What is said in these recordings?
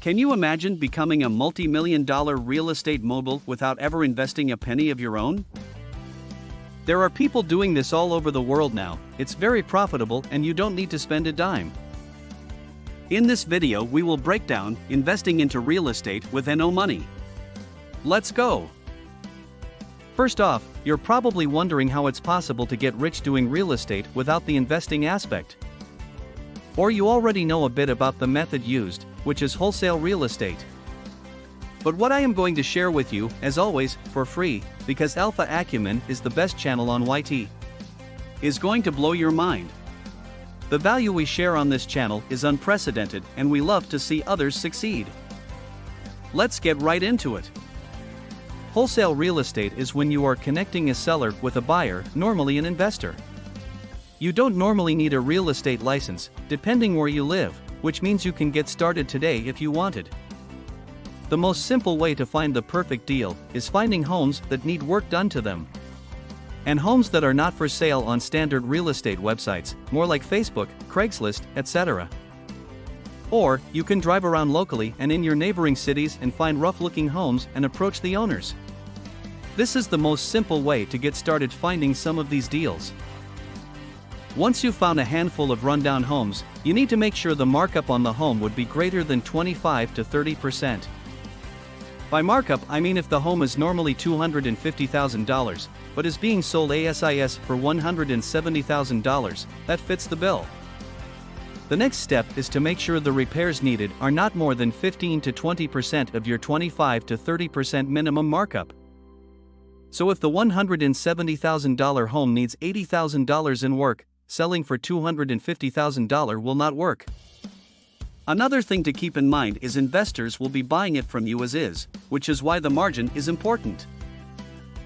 Can you imagine becoming a multi-million-dollar real estate mogul without ever investing a penny of your own? There are people doing this all over the world now. It's very profitable and you don't need to spend a dime. In this video we will break down investing into real estate with no money. Let's go! First off, you're probably wondering how it's possible to get rich doing real estate without the investing aspect. Or you already know a bit about the method used, which is wholesale real estate. But what I am going to share with you, as always, for free, because Alpha Acumen is the best channel on YT, is going to blow your mind. The value we share on this channel is unprecedented and we love to see others succeed. Let's get right into it. Wholesale real estate is when you are connecting a seller with a buyer, normally an investor. You don't normally need a real estate license, depending where you live, which means you can get started today if you wanted. The most simple way to find the perfect deal is finding homes that need work done to them. And homes that are not for sale on standard real estate websites, more like Facebook, Craigslist, etc. Or, you can drive around locally and in your neighboring cities and find rough-looking homes and approach the owners. This is the most simple way to get started finding some of these deals. Once you've found a handful of rundown homes, you need to make sure the markup on the home would be greater than 25 to 30%. By markup I mean if the home is normally $250,000, but is being sold ASIS for $170,000, that fits the bill. The next step is to make sure the repairs needed are not more than 15 to 20% of your 25 to 30% minimum markup. So if the $170,000 home needs $80,000 in work, selling for $250,000 will not work. Another thing to keep in mind is investors will be buying it from you as is, which is why the margin is important.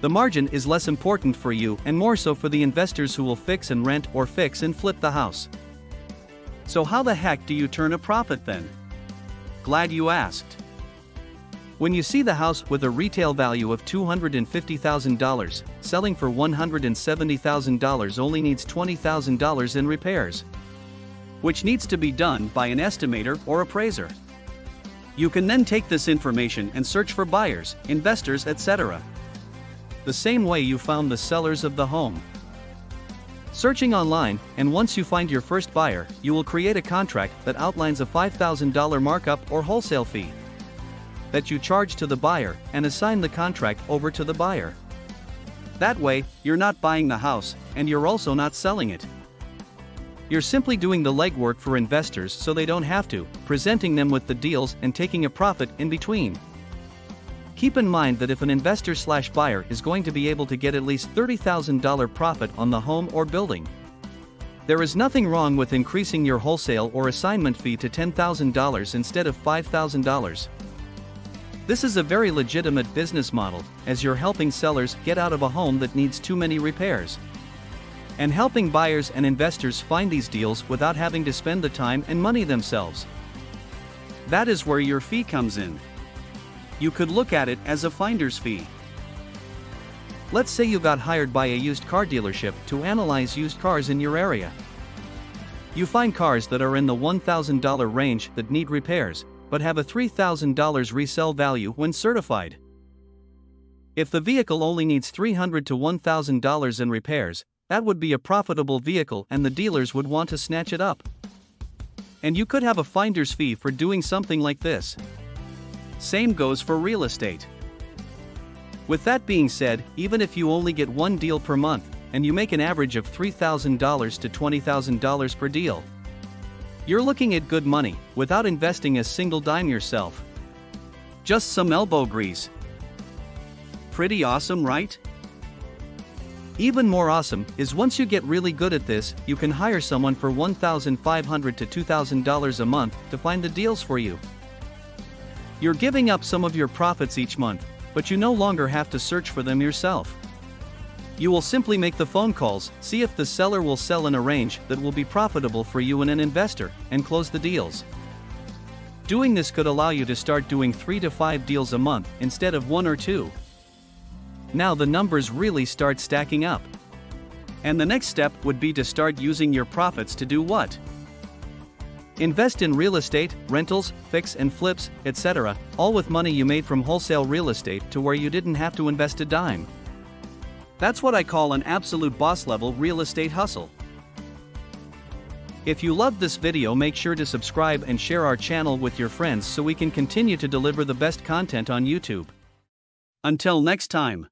The margin is less important for you and more so for the investors who will fix and rent or fix and flip the house. So how the heck do you turn a profit then? Glad you asked. When you see the house with a retail value of $250,000, selling for $170,000 only needs $20,000 in repairs, which needs to be done by an estimator or appraiser. You can then take this information and search for buyers, investors, etc. The same way you found the sellers of the home. Searching online, and once you find your first buyer, you will create a contract that outlines a $5,000 markup or wholesale fee that you charge to the buyer and assign the contract over to the buyer. That way, you're not buying the house, and you're also not selling it. You're simply doing the legwork for investors so they don't have to, presenting them with the deals and taking a profit in between. Keep in mind that if an investor/buyer is going to be able to get at least $30,000 profit on the home or building, there is nothing wrong with increasing your wholesale or assignment fee to $10,000 instead of $5,000. This is a very legitimate business model, as you're helping sellers get out of a home that needs too many repairs, and helping buyers and investors find these deals without having to spend the time and money themselves. That is where your fee comes in. You could look at it as a finder's fee. Let's say you got hired by a used car dealership to analyze used cars in your area. You find cars that are in the $1,000 range that need repairs, but have a $3,000 resale value when certified. If the vehicle only needs $300 to $1,000 in repairs, that would be a profitable vehicle and the dealers would want to snatch it up. And you could have a finder's fee for doing something like this. Same goes for real estate. With that being said, even if you only get one deal per month, and you make an average of $3,000 to $20,000 per deal, you're looking at good money, without investing a single dime yourself. Just some elbow grease. Pretty awesome, right? Even more awesome is once you get really good at this, you can hire someone for $1,500 to $2,000 a month to find the deals for you. You're giving up some of your profits each month, but you no longer have to search for them yourself. You will simply make the phone calls, see if the seller will sell in a range that will be profitable for you and an investor, and close the deals. Doing this could allow you to start doing 3 to 5 deals a month instead of 1 or 2. Now the numbers really start stacking up. And the next step would be to start using your profits to do what? Invest in real estate, rentals, fix and flips, etc., all with money you made from wholesale real estate to where you didn't have to invest a dime. That's what I call an absolute boss level real estate hustle. If you loved this video, make sure to subscribe and share our channel with your friends so we can continue to deliver the best content on YouTube. Until next time.